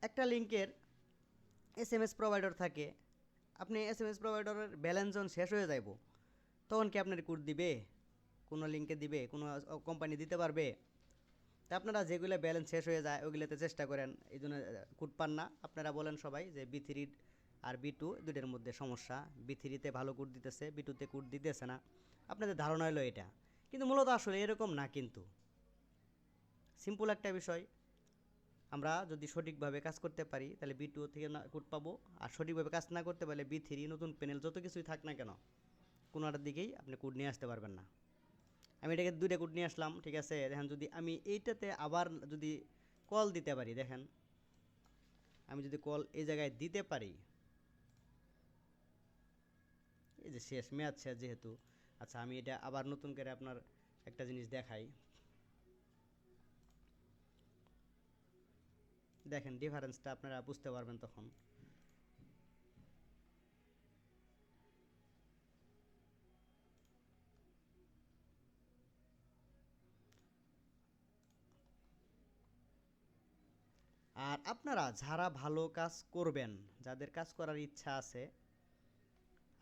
একটা লিঙ্কের SMS provider থাকে, আপনি SMS প্রোভাইডারের ব্যালেন্স যখন শেষ হয়ে যাইব তখন কি আপনার কোড দিবে? কোনো লিঙ্কে দিবে? কোনো কোম্পানি দিতে পারবে? তা আপনারা যেগুলো ব্যালেন্স শেষ হয়ে যায় ওইগুলোতে চেষ্টা করেন, এই জন্য কোড পান না। আপনারা বলেন সবাই যে B3 আর B2 দুইটার মধ্যে সমস্যা, B3-তে ভালো কোড দিতেছে, B2-তে কোড দিতেছে না। আপনাদের ধারণা হলো এটা, কিন্তু মূলত আসলে এরকম না। কিন্তু সিম্পল একটা বিষয়, আমরা যদি সঠিকভাবে কাজ করতে পারি তাহলে B2 থেকে কোড পাবো, আর সঠিকভাবে কাজ না করতে পারলে B3 নতুন প্যানেল যত কিছুই থাক না কেন কোনোটার দিকেই আপনি কোড নিয়ে আসতে পারবেন না। আমি এটাকে দুইটা কোড নিয়ে আসলাম, ঠিক আছে। দেখেন যদি আমি এইটাতে আবার যদি কল দিতে পারি, দেখেন আমি যদি কল এই জায়গায় দিতে পারি, এই যে শেষ মেয়াদ শেষ যেহেতু। আচ্ছা আমি এটা আবার নতুন করে আপনার একটা জিনিস দেখাই, দেখেন ডিফারেন্সটা আপনারা বুঝতে পারবেন তখন। আর আপনারা যারা ভালো কাজ করবেন, যাদের কাজ করার ইচ্ছা আছে,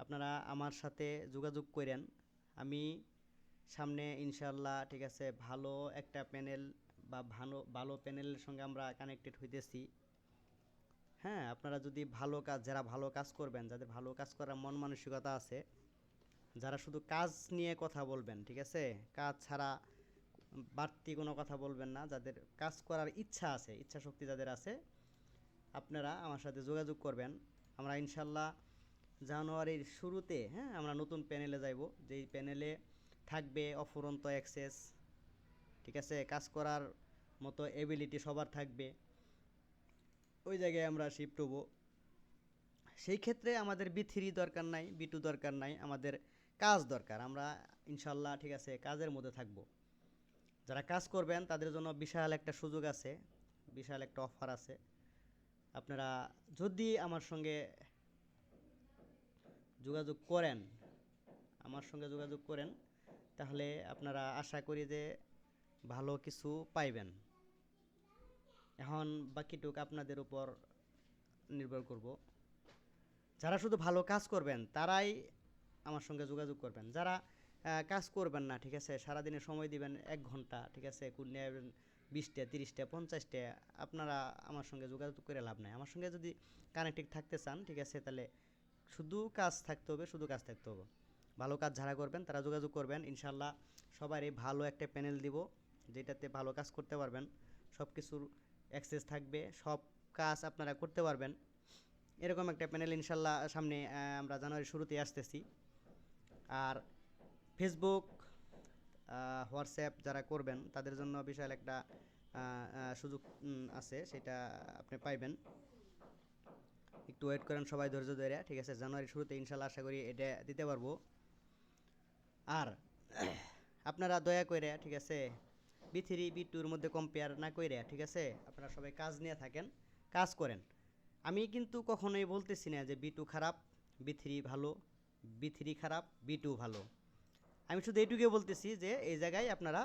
আপনারা আমার সাথে যোগাযোগ করেন। আমি সামনে ইনশাল্লাহ, ঠিক আছে, ভালো একটা প্যানেল বা ভালো ভালো প্যানেলের সঙ্গে আমরা কানেক্টেড হইতেছি। হ্যাঁ, আপনারা যদি ভালো কাজ, যারা ভালো কাজ করবেন, যাদের ভালো কাজ করার মন মানসিকতা আছে, যারা শুধু কাজ নিয়ে কথা বলবেন, ঠিক আছে, কাজ ছাড়া বাড়তি কোনো কথা বলবেন না, যাদের কাজ করার ইচ্ছা আছে, ইচ্ছা শক্তি যাদের আছে, আপনারা আমার সাথে যোগাযোগ করবেন। আমরা ইনশাল্লাহ জানুয়ারির শুরুতে, হ্যাঁ, আমরা নতুন প্যানেলে যাইব, যেই প্যানেলে থাকবে অফুরন্ত অ্যাক্সেস, ঠিক আছে, কাজ করার মতো এবিলিটি সবার থাকবে। ওই জায়গায় আমরা শিফট হবো। সেই ক্ষেত্রে আমাদের B3 দরকার নাই, B2 দরকার নাই, আমাদের কাজ দরকার। আমরা ইনশাল্লাহ, ঠিক আছে, কাজের মধ্যে থাকব। যারা কাজ করবেন তাদের জন্য বিশাল একটা সুযোগ আছে, বিশাল একটা অফার আছে। আপনারা যদি আমার সঙ্গে যোগাযোগ করেন, আমার সঙ্গে যোগাযোগ করেন, তাহলে আপনারা আশা করি যে ভালো কিছু পাইবেন। এখন বাকিটুক আপনাদের উপর নির্ভর করব। যারা শুধু ভালো কাজ করবেন তারাই আমার সঙ্গে যোগাযোগ করবেন। যারা কাজ করবেন না, ঠিক আছে, সারাদিনে সময় দিবেন 1 ঘন্টা, ঠিক আছে, কোড নিয়ে 20টা 30টা 50টা, আপনারা আমার সঙ্গে যোগাযোগ করে লাভ নাই। আমার সঙ্গে যদি কানেক্টেড থাকতে চান, ঠিক আছে, তাহলে শুধু কাজ থাকতে হবে, শুধু কাজ থাকতে হবে। ভালো কাজ যারা করবেন তারা যোগাযোগ করবেন, ইনশাল্লাহ সবারই ভালো একটা প্যানেল দিব, যেটাতে ভালো কাজ করতে পারবেন, সব কিছুর অ্যাক্সেস থাকবে, সব কাজ আপনারা করতে পারবেন। এরকম একটা প্যানেল ইনশাল্লাহ সামনে আমরা জানুয়ারির শুরুতেই আসতেছি। আর ফেসবুক, হোয়াটসঅ্যাপ যারা করবেন তাদের জন্য বিশাল একটা সুযোগ আছে, সেটা আপনি পাইবেন। একটু ওয়েট করেন সবাই, ধৈর্য ধরে, ঠিক আছে। জানুয়ারির শুরুতে ইনশাল্লাহ আশা করি এটা দিতে পারবো। আর আপনারা দয়া করে, ঠিক আছে, B3 B2-র মধ্যে কম্পেয়ার না করে, ঠিক আছে, আপনারা সবাই কাজ নিয়ে থাকেন, কাজ করেন। আমি কিন্তু কখনোই বলতেছি না যে B2 খারাপ, B3 ভালো, B3 খারাপ, B2 ভালো। আমি শুধু এইটুকুই বলতেছি যে এই জায়গায় আপনারা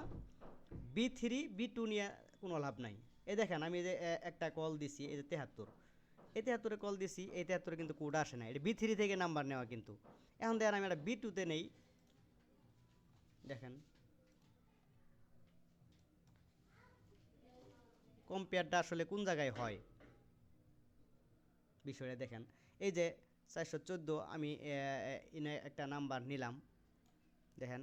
B3 B2 নিয়ে কোনো লাভ নাই। এই দেখেন আমি যে একটা কল দিছি, এই যে 73, এই 73-এ কল দিছি, এই 73-এ কিন্তু কোড আসে না, এটা B3 থেকে নাম্বার নেওয়া। কিন্তু এখন দেখেন আমি একটা B2-তে নেই, দেখেন কম্পেয়ারটা আসলে কোন জায়গায় হয় বিষয়টা দেখেন। এই যে 414 আমি এনে একটা নাম্বার নিলাম, দেখেন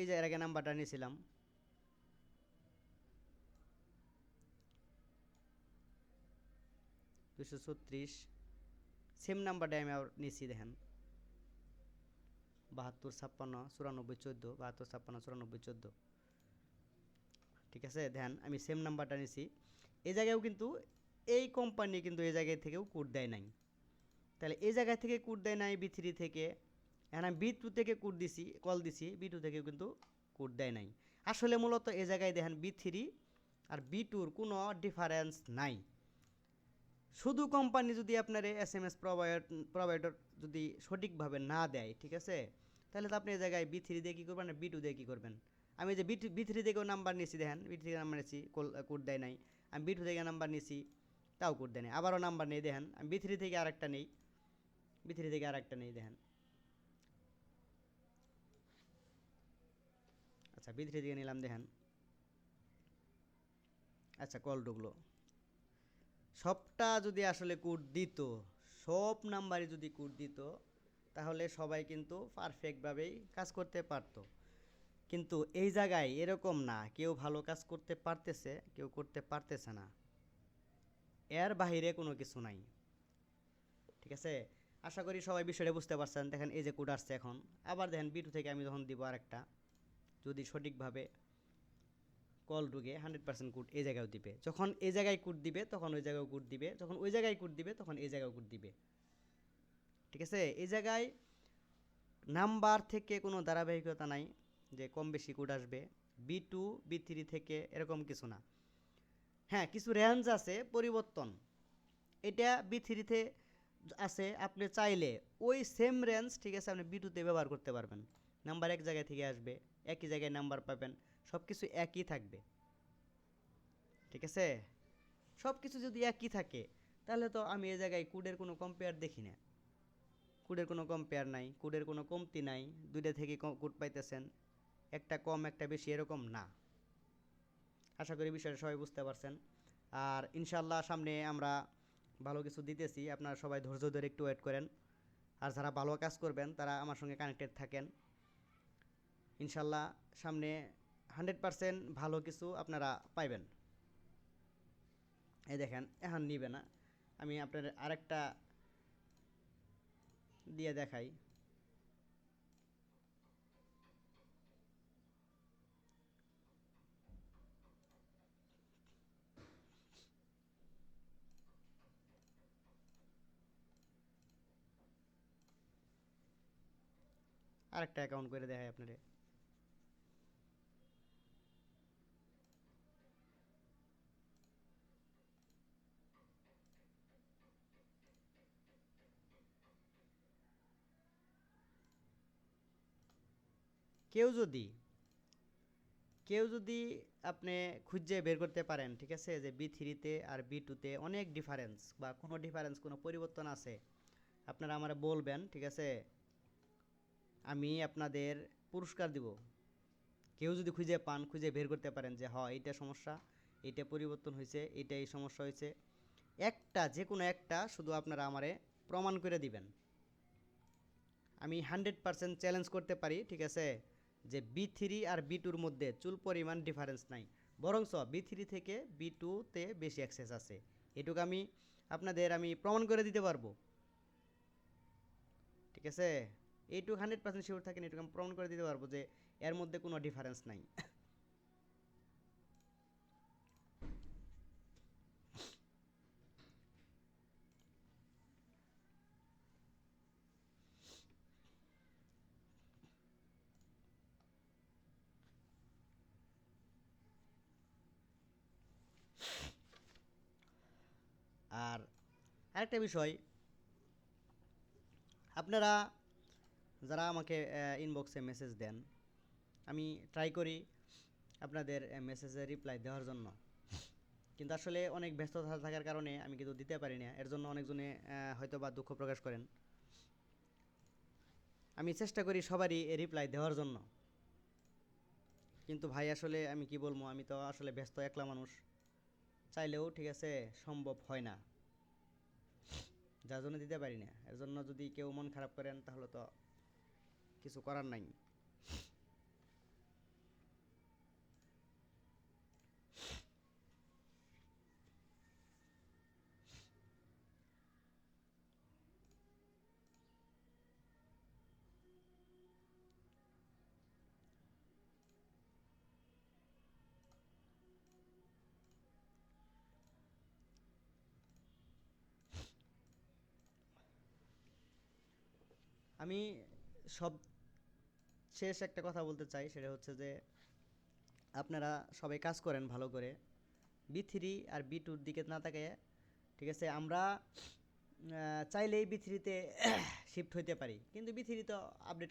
এই যে এর আগে নাম্বারটা নিয়েছিলাম 236, সেম নাম্বারটা আমি আবার নিয়েছি, দেখেন 72 56 94 14, 72 56 94 14, ঠিক আছে। দেখেন আমি সেম নাম্বারটা নিয়েছি। এই জায়গায়ও কিন্তু এই কোম্পানি কিন্তু এই জায়গায় থেকেও কোড দেয় নাই, তাহলে এই জায়গা থেকে কোড দেয় নাই B3 থেকে। এখন আমি B2 থেকে কোড দিছি, কল দিছি, B2 থেকেও কিন্তু কোড দেয় নাই। আসলে মূলত এই জায়গায় দেখেন B3 আর B2-র কোনো ডিফারেন্স নাই। শুধু কোম্পানি যদি আপনার SMS প্রোভাইডার যদি সঠিকভাবে না দেয়, ঠিক আছে, তাহলে তো আপনি এই জায়গায় বি3 দিয়ে কী করবেন আর বি2 দিয়ে কী করবেন। আমি যে বি3 থেকেও নাম্বার নিয়েছি, দেখেন বি3 থেকে নাম্বার নিয়েছি, কোড দেয় নাই। আমি বি2 থেকে নাম্বার নিয়েছি, তাও কোড দেয় নাই। আবারও নাম্বার নেই, দেখেন আমি বি3 থেকে আরেকটা নেই, বি3 থেকে আরেকটা নেই, দেখেন। আচ্ছা বি3 থেকে নিলাম, দেখেন। আচ্ছা কল ঢুকলো। সবটা যদি আসলে কোড দিত, সব নাম্বারে যদি কোড দিত, তাহলে সবাই কিন্তু পারফেক্টভাবেই কাজ করতে পারতো। কিন্তু এই জায়গায় এরকম না, কেউ ভালো কাজ করতে পারতেছে, কেউ করতে পারতেছে না, এর বাহিরে কোনো কিছু নাই। ঠিক আছে, আশা করি সবাই বিষয়টা বুঝতে পারছেন। দেখেন এই যে কোড আসছে এখন, আবার দেখেন বি2 থেকে আমি যখন দিব আরেকটা, যদি সঠিকভাবে কল ঢুকে 100% কোড এই জায়গায় দিবে। যখন এই জায়গায় কোড দিবে তখন ওই জায়গায় কোড দিবে, যখন ওই জায়গায় কোড দিবে তখন এই জায়গায় কোড দিবে। ঠিক আছে, এই জায়গায় নাম্বার থেকে কোনো ধারাবাহিকতা নাই যে কম বেশি কোড আসবে, বি2 বি3 থেকে এরকম কিছু না। হ্যাঁ, কিছু রেঞ্জ আছে পরিবর্তন, এটা বি3তে আছে, আপনি চাইলে ওই সেম রেঞ্জ, ঠিক আছে, আপনি বি2তে ব্যবহার করতে পারবেন। নাম্বার এক জায়গায় থেকে আসবে, একই জায়গায় নাম্বার পাবেন, সব কিছু একই থাকবে। ঠিক আছে, সব কিছু যদি একই থাকে তাহলে তো আমি এই জায়গায় কোডের কোনো কম্পেয়ার দেখি না, কোডের কোনো কম্পেয়ার নাই, কোডের কোনো কমতি নাই, দুইটা থেকে কোড পাইতেছেন, একটা কম একটা বেশি এরকম না। আশা করি বিষয়টা সবাই বুঝতে পারছেন। আর ইনশাল্লাহ সামনে আমরা ভালো কিছু দিতেছি, আপনারা সবাই ধৈর্য ধরে একটু ওয়েট করেন। আর যারা ভালো কাজ করবেন তারা আমার সঙ্গে কানেক্টেড থাকেন। ইনশাল্লাহ সামনে 100% ভালো কিছু আপনারা পাইবেন। এই দেখেন এখন নিবে না, আমি আপনার আরেকটা দিয়ে দেখাই। আরেকটা অ্যাকাউন্ট করে দেখাই আপনারে। কেউ যদি কেউ যদি আপনি খুঁজে বের করতে পারেন, ঠিক আছে, যে বি3তে আর বি2তে অনেক ডিফারেন্স বা কোনো ডিফারেন্স কোনো পরিবর্তন আছে, আপনারা আমার বলবেন, ঠিক আছে, আমি আপনাদের পুরস্কার দিব। কেউ যদি খুঁজে পান, খুঁজে বের করতে পারেন যে হ্যাঁ এইটা সমস্যা, এইটা পরিবর্তন হয়েছে, এইটা এই সমস্যা হয়েছে, একটা যে কোনো একটা শুধু আপনারা আমারে প্রমাণ করে দিবেন। আমি 100% চ্যালেঞ্জ করতে পারি, ঠিক আছে, যে বি3 আর বি2-র মধ্যে চুল পরিমাণ ডিফারেন্স নাই, বরঞ্চ বি3 থেকে বি2-তে বেশি অ্যাক্সেস আছে। এটুকু আমি আপনাদের প্রমাণ করে দিতে পারবো। ঠিক আছে, এইটুকু 100% শিওর থাকেন, এটুকু আমি প্রমাণ করে দিতে পারবো যে এর মধ্যে কোনো ডিফারেন্স নাই। আর আরেকটা বিষয়, আপনারা যারা আমাকে ইনবক্সে মেসেজ দেন, আমি ট্রাই করি আপনাদের মেসেজে রিপ্লাই দেওয়ার জন্য, কিন্তু আসলে অনেক ব্যস্ততা থাকার কারণে আমি কিন্তু দিতে পারি না। এর জন্য অনেকজনে হয়তো বা দুঃখ প্রকাশ করেন। আমি চেষ্টা করি সবারই রিপ্লাই দেওয়ার জন্য, কিন্তু ভাই আসলে আমি কি বলবো, আমি তো আসলে ব্যস্ত একলা মানুষ, চাইলেও ঠিক আছে সম্ভব হয় না, যার জন্য দিতে পারি না। এর জন্য যদি কেউ মন খারাপ করেন তাহলে তো কিছু করার নাই। আমি সব শেষ একটা কথা বলতে চাই, সেটা হচ্ছে যে আপনারা সবাই কাজ করেন ভালো করে, বি3 আর বি2-র দিকে না তাকিয়ে, ঠিক আছে, আমরা চাইলেই বি3-তে শিফট হইতে পারি, কিন্তু বি3 তো আপডেট